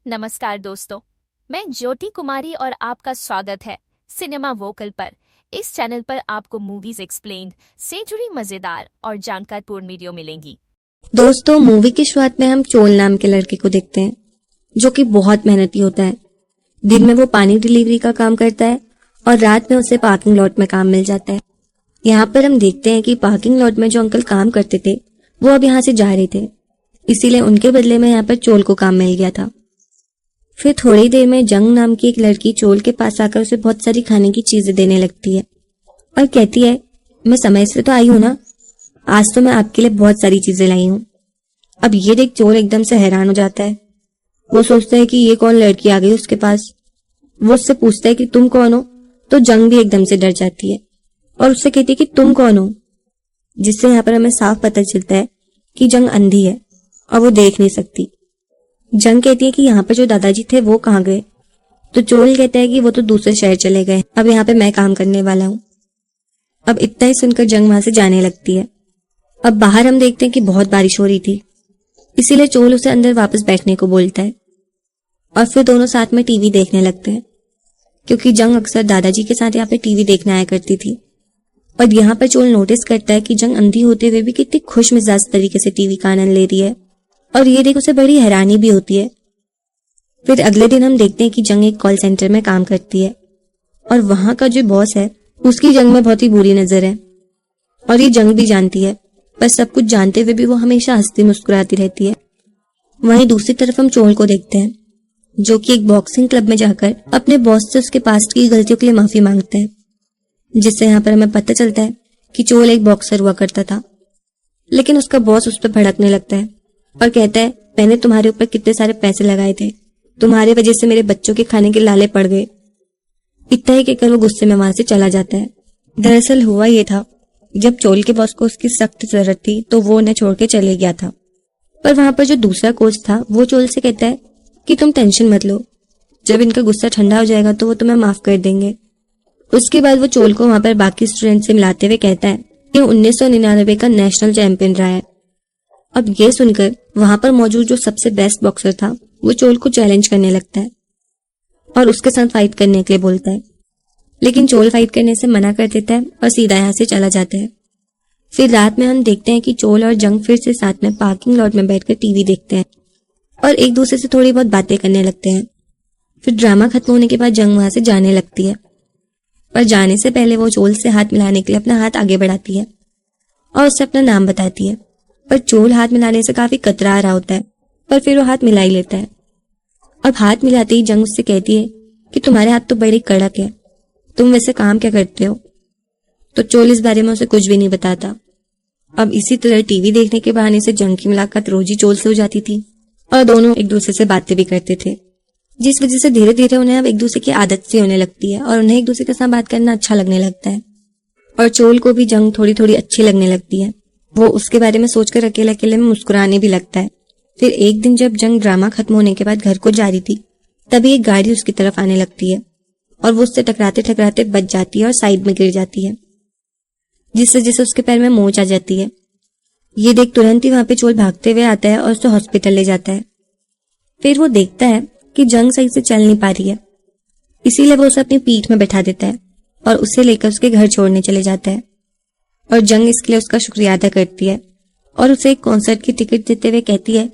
नमस्कार दोस्तों, मैं ज्योति कुमारी और आपका स्वागत है सिनेमा वोकल पर। इस चैनल पर आपको मूवीज एक्सप्लेन्ड से जुड़ी मजेदार और जानकारपूर्ण वीडियो मिलेंगी। दोस्तों, मूवी की शुरुआत में हम चोल नाम के लड़के को देखते हैं जो कि बहुत मेहनती होता है। दिन में वो पानी डिलीवरी का काम करता है और रात में उसे पार्किंग लॉट में काम मिल जाता है। यहाँ पर हम देखते हैं कि पार्किंग लॉट में जो अंकल काम करते थे वो अब यहाँ से जा रहे थे, इसीलिए उनके बदले में यहाँ पर चोल को काम मिल गया था। फिर थोड़ी देर में जंग नाम की एक लड़की चोल के पास आकर उसे बहुत सारी खाने की चीजें देने लगती है और कहती है, मैं समय से तो आई हूं ना, आज तो मैं आपके लिए बहुत सारी चीजें लाई हूं। अब ये देख चोल एकदम से हैरान हो जाता है। वो सोचता है कि ये कौन लड़की आ गई उसके पास। वो उससे पूछता है कि तुम कौन हो, तो जंग भी एकदम से डर जाती है और उससे कहती है कि तुम कौन हो, जिससे यहाँ पर हमें साफ पता चलता है कि जंग अंधी है और वो देख नहीं सकती। जंग कहती है कि यहाँ पर जो दादाजी थे वो कहाँ गए, तो चोल कहता है कि वो तो दूसरे शहर चले गए, अब यहाँ पे मैं काम करने वाला हूँ। अब इतना ही सुनकर जंग वहां से जाने लगती है। अब बाहर हम देखते हैं कि बहुत बारिश हो रही थी, इसीलिए चोल उसे अंदर वापस बैठने को बोलता है और फिर दोनों साथ में टीवी देखने लगते हैं, क्योंकि जंग अक्सर दादाजी के साथ यहाँ पे टीवी देखने आया करती थी। और यहाँ पर चोल नोटिस करता है कि जंग अंधी होते हुए भी कितनी खुश मिजाज तरीके से टीवी का आनंद ले रही है और ये देख उसे बड़ी हैरानी भी होती है। फिर अगले दिन हम देखते हैं कि जंग एक कॉल सेंटर में काम करती है और वहां का जो बॉस है उसकी जंग में बहुत ही बुरी नजर है और ये जंग भी जानती है, पर सब कुछ जानते हुए भी वो हमेशा हंसती मुस्कुराती रहती है। वहीं दूसरी तरफ हम चोल को देखते हैं जो कि एक बॉक्सिंग क्लब में जाकर अपने बॉस से उसके पास्ट की गलतियों के लिए माफी मांगता है, जिससे यहाँ पर हमें पता चलता है कि चोल एक बॉक्सर हुआ करता था। लेकिन उसका बॉस उस पर भड़कने लगता है और कहता है, मैंने तुम्हारे ऊपर कितने सारे पैसे लगाए थे, तुम्हारी वजह से मेरे बच्चों के खाने के लाले पड़ गए। इतना ही कहकर वो गुस्से में वहां से चला जाता है। दरअसल हुआ ये था, जब चोल के बॉस को उसकी सख्त जरूरत थी तो वो उन्हें छोड़ के चले गया था। पर वहां पर जो दूसरा कोच था वो चोल से कहता है कि तुम टेंशन मत लो, जब इनका गुस्सा ठंडा हो जाएगा तो वो तुम्हें माफ कर देंगे। उसके बाद वो चोल को वहां पर बाकी स्टूडेंट से मिलाते हुए कहता है कि 1999 का नेशनल चैंपियन रहा है। अब ये सुनकर वहां पर मौजूद जो सबसे बेस्ट बॉक्सर था वो चोल को चैलेंज करने लगता है और उसके साथ फाइट करने के लिए बोलता है, लेकिन चोल फाइट करने से मना कर देता है और सीधा यहाँ से चला जाता है। फिर रात में हम देखते हैं कि चोल और जंग फिर से साथ में पार्किंग लॉट में बैठकर टीवी देखते हैं और एक दूसरे से थोड़ी बहुत बातें करने लगते हैं। फिर ड्रामा खत्म होने के बाद जंग वहां से जाने लगती है, पर जाने से पहले वो चोल से हाथ मिलाने के लिए अपना हाथ आगे बढ़ाती है और उससे अपना नाम बताती है। पर चोल हाथ मिलाने से काफी कतरा रहा होता है, पर फिर वो हाथ मिला ही लेता है। अब हाथ मिलाते ही जंग उससे कहती है कि तुम्हारे हाथ तो बड़ी कड़क है, तुम वैसे काम क्या करते हो? तो चोल इस बारे में उसे कुछ भी नहीं बताता। अब इसी तरह टीवी देखने के बहाने से जंग की मुलाकात रोज ही चोल से हो जाती थी और दोनों एक दूसरे से बातें भी करते थे, जिस वजह से धीरे धीरे उन्हें अब एक दूसरे की आदत सी होने लगती है और उन्हें एक दूसरे के साथ बात करना अच्छा लगने लगता है। और चोल को भी जंग थोड़ी थोड़ी अच्छी लगने लगती है। वो उसके बारे में सोचकर अकेले अकेले में मुस्कुराने भी लगता है। फिर एक दिन जब जंग ड्रामा खत्म होने के बाद घर को जा रही थी, तभी एक गाड़ी उसकी तरफ आने लगती है और वो उससे टकराते टकराते बच जाती है और साइड में गिर जाती है, जिस वजह से उसके पैर में मोच आ जाती है। ये देख तुरंत ही वहां पे चोल भागते हुए आता है और उसे हॉस्पिटल ले जाता है। फिर वो देखता है कि जंग सही से चल नहीं पा रही है, इसीलिए वो उसे अपनी पीठ में बैठा देता है और उसे लेकर उसके घर छोड़ने चले जाता है। और जंग इसके लिए उसका शुक्रिया अदा करती है और उसे एक कॉन्सर्ट की टिकट देते हुए कहती है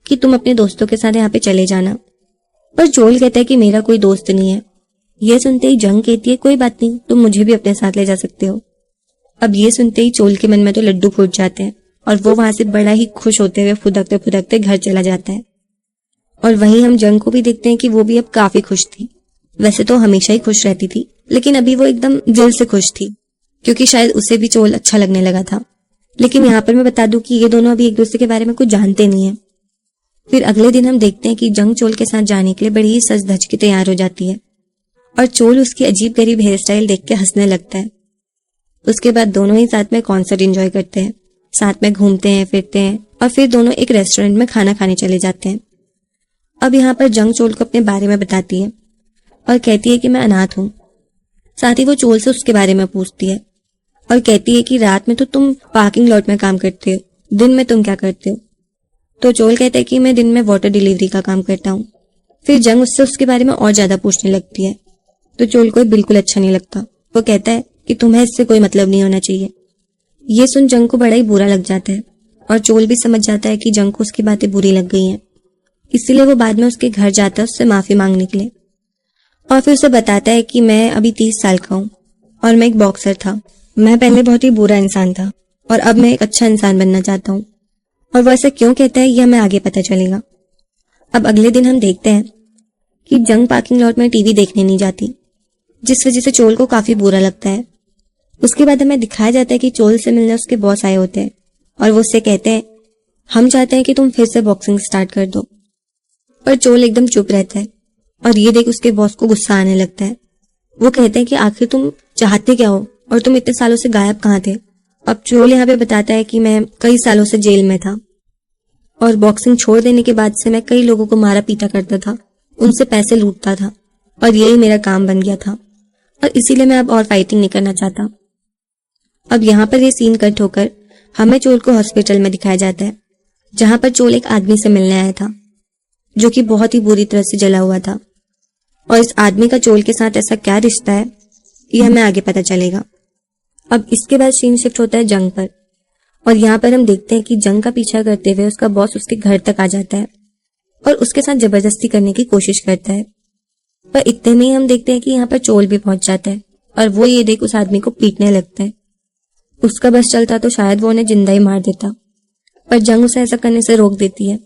कि तुम अपने दोस्तों के साथ यहाँ पे चले जाना। पर चोल कहता है कि मेरा कोई दोस्त नहीं है। यह सुनते ही जंग कहती है, कोई बात नहीं, तुम मुझे भी अपने साथ ले जा सकते हो। अब ये सुनते ही चोल के मन में तो लड्डू फूट जाते हैं और वो वहां से बड़ा ही खुश होते हुए फुदकते फुदकते घर चला जाता है। और वहीं हम जंग को भी देखते हैं कि वो भी अब काफी खुश थी। वैसे तो हमेशा ही खुश रहती थी, लेकिन अभी वो एकदम दिल से खुश थी, क्योंकि शायद उसे भी चोल अच्छा लगने लगा था। लेकिन यहाँ पर मैं बता दूं कि ये दोनों अभी एक दूसरे के बारे में कुछ जानते नहीं है। फिर अगले दिन हम देखते हैं कि जंग चोल के साथ जाने के लिए बड़ी ही सज धज के तैयार हो जाती है और चोल उसकी अजीब गरीब हेयर स्टाइल देख के हंसने लगता है। उसके बाद दोनों ही साथ में कॉन्सर्ट एंजॉय करते हैं, साथ में घूमते हैं फिरते हैं और फिर दोनों एक रेस्टोरेंट में खाना खाने चले जाते हैं। अब यहाँ पर जंग चोल को अपने बारे में बताती है और कहती है कि मैं अनाथ हूँ। साथ ही वो चोल से उसके बारे में पूछती है और कहती है कि रात में तो तुम पार्किंग लॉट में काम करते हो, दिन में तुम क्या करते हो? तो चोल कहता है कि मैं दिन में वाटर डिलीवरी का काम करता हूँ। फिर जंग उससे उसके बारे में और ज्यादा पूछने लगती है, तो चोल को बिल्कुल अच्छा नहीं लगता। वो कहता है कि तुम्हें इससे कोई मतलब नहीं होना चाहिए। ये सुन जंग को बड़ा ही बुरा लग जाता है और चोल भी समझ जाता है कि जंग को उसकी बातें बुरी लग गई हैं। इसीलिए वो बाद में उसके घर जाता है उससे माफी मांगने के लिए और फिर उसे बताता है कि मैं अभी 30 साल का हूँ और मैं एक बॉक्सर था। मैं पहले बहुत ही बुरा इंसान था और अब मैं एक अच्छा इंसान बनना चाहता हूँ। और वो ऐसा क्यों कहता है यह हमें आगे पता चलेगा। अब अगले दिन हम देखते हैं कि जंग पार्किंग लॉट में टीवी देखने नहीं जाती, जिस वजह से चोल को काफी बुरा लगता है। उसके बाद हमें दिखाया जाता है कि चोल से मिलने उसके बॉस आए होते हैं और वो उससे कहते हैं हम चाहते हैं कि तुम फिर से बॉक्सिंग स्टार्ट कर दो। पर चोल एकदम चुप रहता है और ये देख उसके बॉस को गुस्सा आने लगता है। वो कहते हैं कि आखिर तुम चाहते क्या हो और तुम इतने सालों से गायब कहाँ थे। अब चोल यहाँ पे बताता है कि मैं कई सालों से जेल में था और बॉक्सिंग छोड़ देने के बाद से मैं कई लोगों को मारा पीटा करता था, उनसे पैसे लूटता था और यही मेरा काम बन गया था और इसीलिए मैं अब और फाइटिंग नहीं करना चाहता। अब यहाँ पर ये सीन कट होकर हमें चोल को हॉस्पिटल में दिखाया जाता है, जहां पर चोल एक आदमी से मिलने आया था जो कि बहुत ही बुरी तरह से जला हुआ था। और इस आदमी का चोल के साथ ऐसा क्या रिश्ता है ये हमें आगे पता चलेगा। अब इसके बाद सीन शिफ्ट होता है जंग पर और यहाँ पर हम देखते हैं कि जंग का पीछा करते हुए उसका बॉस उसके घर तक आ जाता है और उसके साथ जबरदस्ती करने की कोशिश करता है। पर इतने में ही हम देखते हैं कि यहाँ पर चोल भी पहुंच जाता है और वो ये देख उस आदमी को पीटने लगता है। उसका बस चलता तो शायद वो उन्हें जिंदा ही मार देता, पर जंग उसे ऐसा करने से रोक देती है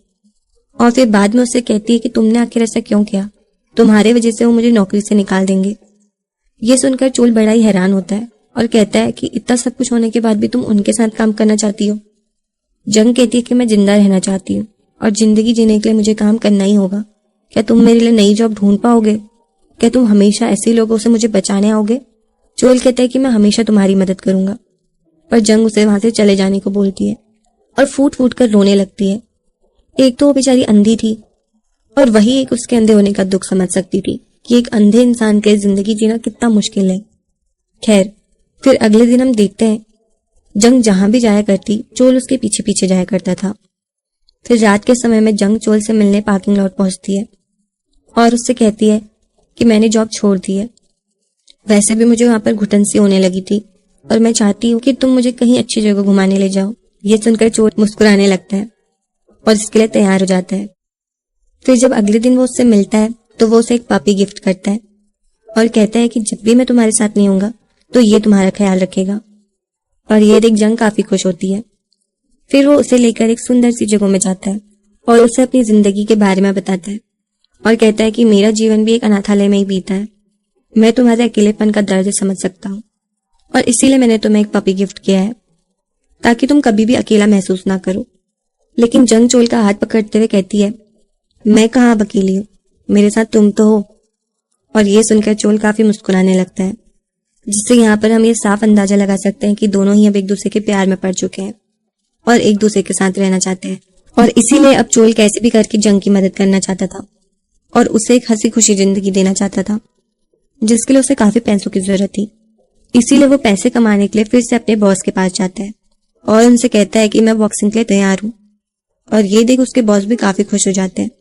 और फिर बाद में उससे कहती है कि तुमने आखिर ऐसा क्यों किया, तुम्हारे वजह से वो मुझे नौकरी से निकाल देंगे। ये सुनकर चोल बड़ा ही हैरान होता है और कहता है कि इतना सब कुछ होने के बाद भी तुम उनके साथ काम करना चाहती हो। जंग कहती है कि मैं जिंदा रहना चाहती हूँ और जिंदगी जीने के लिए मुझे काम करना ही होगा। क्या तुम मेरे लिए नई जॉब ढूंढ पाओगे? क्या तुम हमेशा ऐसे लोगों से मुझे बचाने आओगे? चोल कहता है कि मैं हमेशा तुम्हारी मदद करूंगा। पर जंग उसे वहां से चले जाने को बोलती है और फूट फूट कर रोने लगती है। एक तो वो बेचारी अंधी थी और वही एक उसके अंधे होने का दुख समझ सकती थी कि एक अंधे इंसान के जिंदगी जीना कितना मुश्किल है। खैर, फिर अगले दिन हम देखते हैं जंग जहां भी जाया करती चोल उसके पीछे पीछे जाया करता था। फिर रात के समय में जंग चोल से मिलने पार्किंग लॉट पहुंचती है और उससे कहती है कि मैंने जॉब छोड़ दी है। वैसे भी मुझे वहां पर घुटन सी होने लगी थी और मैं चाहती हूँ कि तुम मुझे कहीं अच्छी जगह घुमाने ले जाओ। ये सुनकर चोल मुस्कुराने लगता है और इसके लिए तैयार हो जाता है। फिर जब अगले दिन वो उससे मिलता है तो वो उसे एक पपी गिफ्ट करता है और कहता है कि जब भी मैं तुम्हारे साथ नहीं होऊंगा तो ये तुम्हारा ख्याल रखेगा। और ये देख जंग काफी खुश होती है। फिर वो उसे लेकर एक सुंदर सी जगह में जाता है और उसे अपनी जिंदगी के बारे में बताता है और कहता है कि मेरा जीवन भी एक अनाथालय में ही बीता है। मैं तुम्हारे अकेलेपन का दर्द समझ सकता हूँ और इसीलिए मैंने तुम्हें एक पपी गिफ्ट किया है ताकि तुम कभी भी अकेला महसूस ना करो। लेकिन जंग चोल का हाथ पकड़ते हुए कहती है मैं कहाँ अब अकेली हूँ, मेरे साथ तुम तो हो। और ये सुनकर चोल काफी मुस्कुराने लगता है, जिससे यहाँ पर हम ये साफ अंदाजा लगा सकते हैं कि दोनों ही अब एक दूसरे के प्यार में पड़ चुके हैं और एक दूसरे के साथ रहना चाहते हैं। और इसीलिए अब चोल कैसे भी करके जंग की मदद करना चाहता था और उसे एक हंसी खुशी जिंदगी देना चाहता था, जिसके लिए उसे काफी पैसों की जरूरत थी। इसीलिए वो पैसे कमाने के लिए फिर से अपने बॉस के पास जाता है और उनसे कहता है कि मैं बॉक्सिंग के लिए तैयार हूँ। और ये देख उसके बॉस भी काफी खुश हो जाते हैं।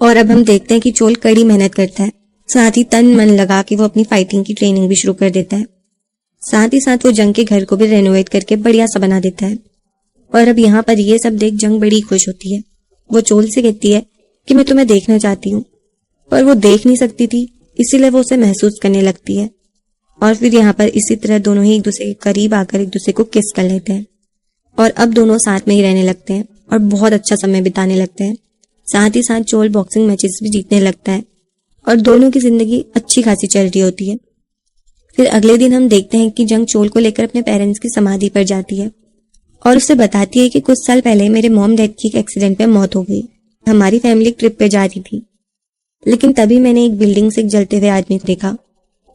और अब हम देखते हैं कि चोल कड़ी मेहनत करता है, साथ ही तन मन लगा के वो अपनी फाइटिंग की ट्रेनिंग भी शुरू कर देता है। साथ ही साथ वो जंग के घर को भी रेनोवेट करके बढ़िया सा बना देता है। और अब यहाँ पर ये सब देख जंग बड़ी खुश होती है। वो चोल से कहती है कि मैं तुम्हें देखना चाहती हूँ, पर वो देख नहीं सकती थी, इसीलिए वो उसे महसूस करने लगती है। और फिर यहाँ पर इसी तरह दोनों ही एक दूसरे के करीब आकर एक दूसरे को किस कर लेते हैं और अब दोनों साथ में ही रहने लगते हैं और बहुत अच्छा समय बिताने लगते हैं। साथ ही साथ चोल बॉक्सिंग मैचेस भी जीतने लगता है और दोनों की जिंदगी अच्छी खासी चल रही होती है। फिर अगले दिन हम देखते हैं कि जंग चोल को लेकर अपने पेरेंट्स की समाधि पर जाती है और उसे बताती है कि कुछ साल पहले मेरे मॉम डैड की एक एक्सीडेंट में मौत हो गई। हमारी फैमिली ट्रिप पे जा रही थी, लेकिन तभी मैंने एक बिल्डिंग से एक जलते हुए आदमी को देखा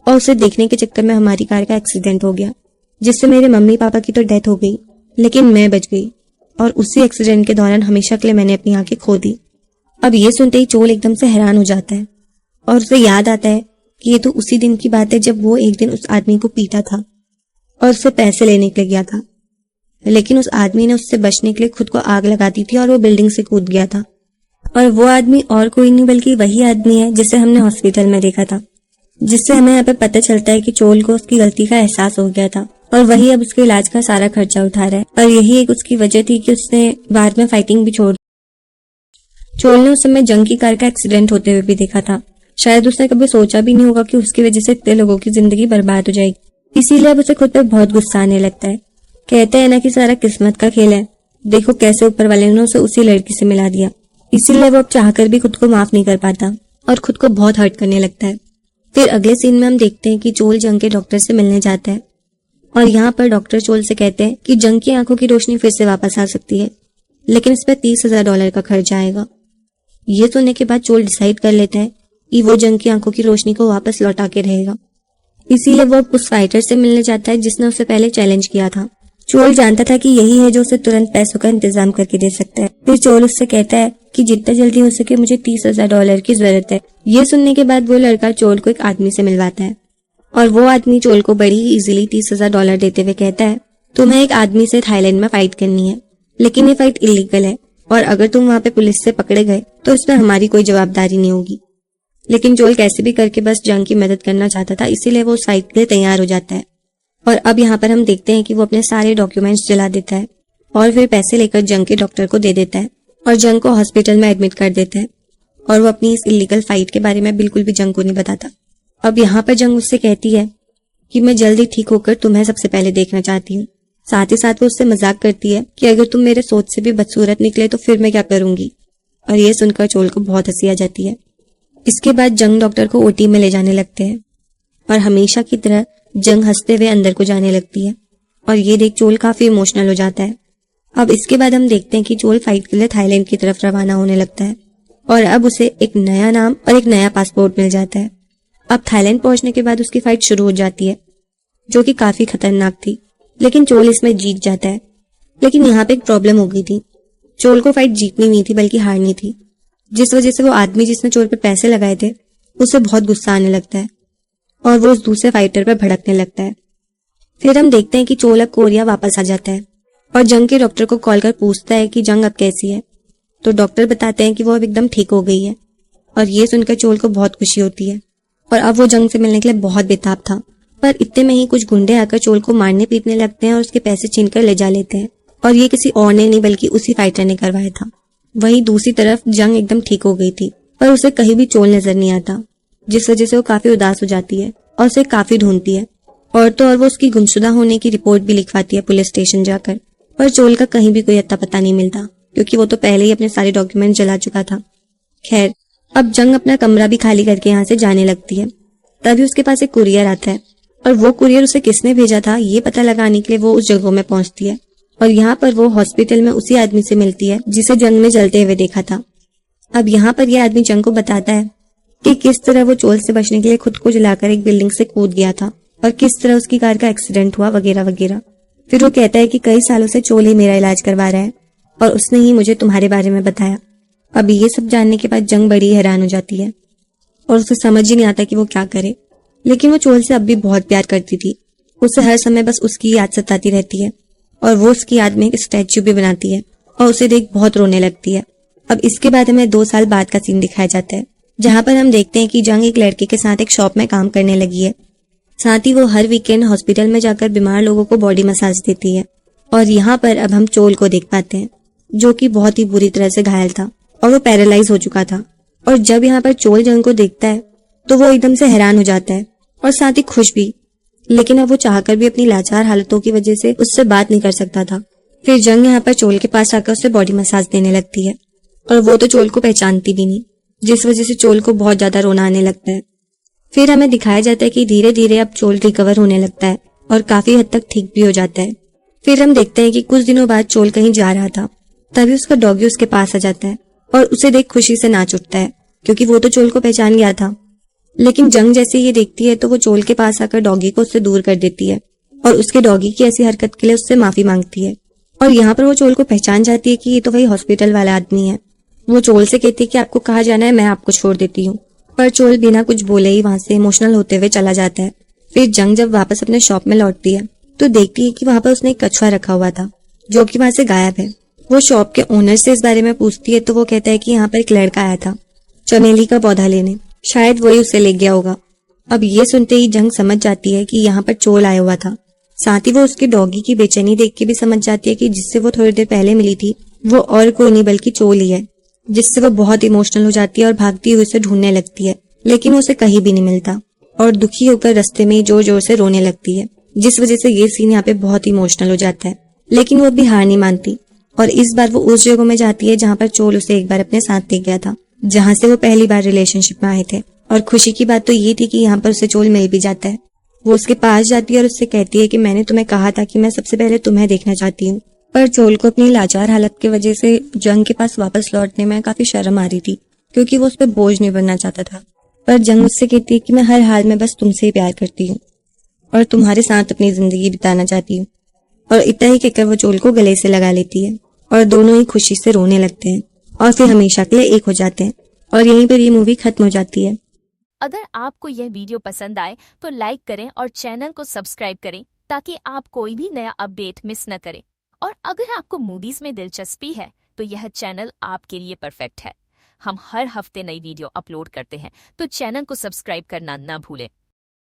और उसे देखने के चक्कर में हमारी कार का एक्सीडेंट हो गया, जिससे मेरे मम्मी पापा की तो डेथ हो गई, लेकिन मैं बच गई। और उसी एक्सीडेंट के दौरान हमेशा के लिए मैंने अपनी आंखें खो दी। अब ये सुनते ही चोल एकदम से हैरान हो जाता है और उसे याद आता है कि ये तो उसी दिन की बात है जब वो एक दिन उस आदमी को पीटा था और उससे पैसे लेने के लिए गया था, लेकिन उस आदमी ने उससे बचने के लिए खुद को आग लगा दी थी और वो बिल्डिंग से कूद गया था। और वो आदमी और कोई नहीं बल्कि वही आदमी है जिसे हमने हॉस्पिटल में देखा था, जिससे हमें यहाँ पे पता चलता है कि चोल को उसकी गलती का एहसास हो गया था और वही अब उसके इलाज का सारा खर्चा उठा रहा है। और यही एक उसकी वजह थी कि उसने बाद में फाइटिंग भी छोड़। चोल ने उस समय जंग की कार का एक्सीडेंट होते हुए भी देखा था। शायद उसने कभी सोचा भी नहीं होगा कि उसकी वजह से इतने लोगों की जिंदगी बर्बाद हो जाएगी। इसीलिए अब उसे खुद पे बहुत गुस्सा आने लगता है। कहते हैं ना कि सारा किस्मत का खेल है, देखो कैसे ऊपर वाले ने उसे उसी लड़की से मिला दिया। इसीलिए वो अब चाहकर भी खुद को माफ नहीं कर पाता और खुद को बहुत हर्ट करने लगता है। फिर अगले सीन में हम देखते हैं कि चोल जंग के डॉक्टर से मिलने जाता है और यहाँ पर डॉक्टर चोल से कहते हैं कि जंग की आंखों की रोशनी फिर से वापस आ सकती है, लेकिन इस पर $30,000 का खर्च आएगा। ये सुनने के बाद चोल डिसाइड कर लेता है कि वो जंग की आंखों की रोशनी को वापस लौटा के रहेगा। इसीलिए वो उस फाइटर से मिलने जाता है जिसने उसे पहले चैलेंज किया था। चोल जानता था कि यही है जो उसे तुरंत पैसों का इंतजाम करके दे सकता है। फिर चोल उससे कहता है कि जितना जल्दी हो सके मुझे $30,000 की जरूरत है। ये सुनने के बाद वो लड़का चोल को एक आदमी से मिलवाता है और वो आदमी चोल को बड़ी ही इजीली $30,000 देते हुए कहता है, तुम्हें एक आदमी से थाईलैंड में फाइट करनी है, लेकिन ये फाइट इलीगल है और अगर तुम वहाँ पे पुलिस से पकड़े गए तो इसमें हमारी कोई जवाबदारी नहीं होगी। लेकिन चोल कैसे भी करके बस जंग की मदद करना चाहता था, इसीलिए वो उस फाइट के लिए तैयार हो जाता है। और अब यहाँ पर हम देखते हैं कि वो अपने सारे डॉक्यूमेंट्स जला देता है और फिर पैसे लेकर जंग के डॉक्टर को दे देता है और जंग को हॉस्पिटल में एडमिट कर देता है। और वो अपनी इस इलीगल फाइट के बारे में बिल्कुल भी जंग को नहीं बताता। अब यहाँ पर जंग उससे कहती है कि मैं जल्दी ठीक होकर तुम्हें सबसे पहले देखना चाहती हूँ। साथ ही साथ वो उससे मजाक करती है कि अगर तुम मेरे सोच से भी बदसूरत निकले तो फिर मैं क्या करूंगी। और ये सुनकर चोल को बहुत हंसी आ जाती है। इसके बाद जंग डॉक्टर को ओटी में ले जाने लगते हैं और हमेशा की तरह जंग हंसते हुए अंदर को जाने लगती है और ये देख चोल काफी इमोशनल हो जाता है। अब इसके बाद हम देखते हैं कि चोल फाइट के लिए थाईलैंड की तरफ रवाना होने लगता है और अब उसे एक नया नाम और एक नया पासपोर्ट मिल जाता है। अब थाईलैंड पहुंचने के बाद उसकी फाइट शुरू हो जाती है जो कि काफी खतरनाक थी, लेकिन चोल इसमें जीत जाता है। लेकिन यहाँ पे एक प्रॉब्लम हो गई थी। चोल को फाइट जीतनी नहीं थी बल्कि हारनी थी, जिस वजह से वो आदमी जिसने चोल पे पैसे लगाए थे उसे बहुत गुस्सा आने लगता है और वो उस दूसरे फाइटर पर भड़कने लगता है। फिर हम देखते हैं कि चोल अब कोरिया वापस आ जाता है और जंग के डॉक्टर को कॉल कर पूछता है कि जंग अब कैसी है। तो डॉक्टर बताते हैं कि वो अब एकदम ठीक हो गई है और ये सुनकर चोल को बहुत खुशी होती है और अब वो जंग से मिलने के लिए बहुत बेताब था। पर इतने में ही कुछ गुंडे आकर चोल को मारने पीटने लगते हैं और उसके पैसे छीनकर ले जा लेते हैं और ये किसी और ने नहीं बल्कि उसी फाइटर ने करवाया था। वहीं दूसरी तरफ जंग एकदम ठीक हो गई थी पर उसे कहीं भी चोल नजर नहीं आता, जिस वजह से वो काफी उदास हो जाती है और उसे काफी ढूंढती है। और तो और वो उसकी गुमशुदा होने की रिपोर्ट भी लिखवाती है पुलिस स्टेशन जाकर, पर चोल का कहीं भी कोई अता पता नहीं मिलता क्योंकि वो तो पहले ही अपने सारे डॉक्यूमेंट जला चुका था। खैर, अब जंग अपना कमरा भी खाली करके यहाँ से जाने लगती है। तभी उसके पास एक कुरियर आता है और वो कुरियर उसे किसने भेजा था ये पता लगाने के लिए वो उस जगह में पहुंचती है और यहाँ पर वो हॉस्पिटल में उसी आदमी से मिलती है जिसे जंग में जलते हुए देखा था। अब यहाँ पर यह आदमी जंग को बताता है कि किस तरह वो चोल से बचने के लिए खुद को जलाकर एक बिल्डिंग से कूद गया था और किस तरह उसकी कार का एक्सीडेंट हुआ वगैरह वगैरह। फिर वो कहता है कि कई सालों से चोल ही मेरा इलाज करवा रहा है और उसने ही मुझे तुम्हारे बारे में बताया। अब ये सब जानने के बाद जंग बड़ी हैरान हो जाती है और उसे समझ ही नहीं आता कि वो क्या करे। लेकिन वो चोल से अब भी बहुत प्यार करती थी। उसे हर समय बस उसकी याद सताती रहती है और वो उसकी याद में एक स्टैच्यू भी बनाती है और उसे देख बहुत रोने लगती है। अब इसके बाद हमें 2 साल बाद का सीन दिखाया जाता है जहाँ पर हम देखते हैं कि जंग एक लड़के के साथ एक शॉप में काम करने लगी है। साथ ही वो हर वीकेंड हॉस्पिटल में जाकर बीमार लोगों को बॉडी मसाज देती है। और यहाँ पर अब हम चोल को देख पाते हैं जो कि बहुत ही बुरी तरह से घायल था और वो पैरालाइज हो चुका था। और जब यहाँ पर चोल जंग को देखता है तो वो एकदम से हैरान हो जाता है और साथ ही खुश भी, लेकिन अब वो चाहकर भी अपनी लाचार हालतों की वजह से उससे बात नहीं कर सकता था। फिर जंग यहाँ पर चोल के पास आकर उसे बॉडी मसाज देने लगती है और वो तो चोल को पहचानती भी नहीं, जिस वजह से चोल को बहुत ज्यादा रोना आने लगता है। फिर हमें दिखाया जाता है कि धीरे धीरे अब चोल रिकवर होने लगता है और काफी हद तक ठीक भी हो जाता है। फिर हम देखते हैं कि कुछ दिनों बाद चोल कहीं जा रहा था, तभी उसका डॉगी उसके पास आ जाता है और उसे देख खुशी से नाच उठता है क्योंकि वो तो चोल को पहचान गया था। लेकिन जंग जैसे ये देखती है तो वो चोल के पास आकर डॉगी को उससे दूर कर देती है और उसके डॉगी की ऐसी हरकत के लिए उससे माफी मांगती है। और यहाँ पर वो चोल को पहचान जाती है कि ये तो वही हॉस्पिटल वाला आदमी है। वो चोल से कहती है कि आपको कहाँ जाना है, मैं आपको छोड़ देती हूँ। पर चोल बिना कुछ बोले ही वहां से इमोशनल होते हुए चला जाता है। फिर जंग जब वापस अपने शॉप में लौटती है तो देखती है कि वहां पर उसने एक कछुआ रखा हुआ था जो कि वहां से गायब है। वो शॉप के ओनर से इस बारे में पूछती है तो वो कहता है कि यहाँ पर एक लड़का आया था चमेली का पौधा लेने, शायद वही उसे ले गया होगा। अब ये सुनते ही जंग समझ जाती है कि यहाँ पर चोर आया हुआ था। साथ ही वो उसके डॉगी की बेचैनी देख के भी समझ जाती है कि जिससे वो थोड़ी देर पहले मिली थी वो और कोई नहीं बल्कि चोर ही है, जिससे वो बहुत इमोशनल हो जाती है और भागती हुई उसे ढूंढने लगती है, लेकिन उसे कहीं भी नहीं मिलता और दुखी होकर रास्ते में जोर जोर से रोने लगती है, जिस वजह से ये सीन यहाँ पे बहुत इमोशनल हो जाता है। लेकिन वो भी हार नहीं मानती और इस बार वो उस जगह में जाती है जहाँ पर चोर उसे एक बार अपने साथ ले गया था, जहाँ से वो पहली बार रिलेशनशिप में आए थे। और खुशी की बात तो ये थी कि यहाँ पर उसे चोर मिल भी जाता है। वो उसके पास जाती है और उससे कहती है कि मैंने तुम्हें कहा था कि मैं सबसे पहले तुम्हें देखना चाहती हूँ। पर चोल को अपनी लाचार हालत की वजह से जंग के पास वापस लौटने में काफी शर्म आ रही थी, क्योंकि वो उस पर बोझ नहीं बनना चाहता था। पर जंग उससे कहती है कि मैं हर हाल में बस तुमसे ही प्यार करती हूँ और तुम्हारे साथ अपनी जिंदगी बिताना चाहती हूँ। और इतना ही कहकर वो चोल को गले से लगा लेती है और दोनों ही खुशी से रोने लगते हैं और फिर हमेशा के लिए एक हो जाते हैं और यहीं पर ये मूवी खत्म हो जाती है। अगर आपको यह वीडियो पसंद आए तो लाइक करें और चैनल को सब्सक्राइब करें ताकि आप कोई भी नया अपडेट मिस न करें। और अगर आपको मूवीज में दिलचस्पी है तो यह चैनल आपके लिए परफेक्ट है। हम हर हफ्ते नई वीडियो अपलोड करते हैं, तो चैनल को सब्सक्राइब करना न भूलें।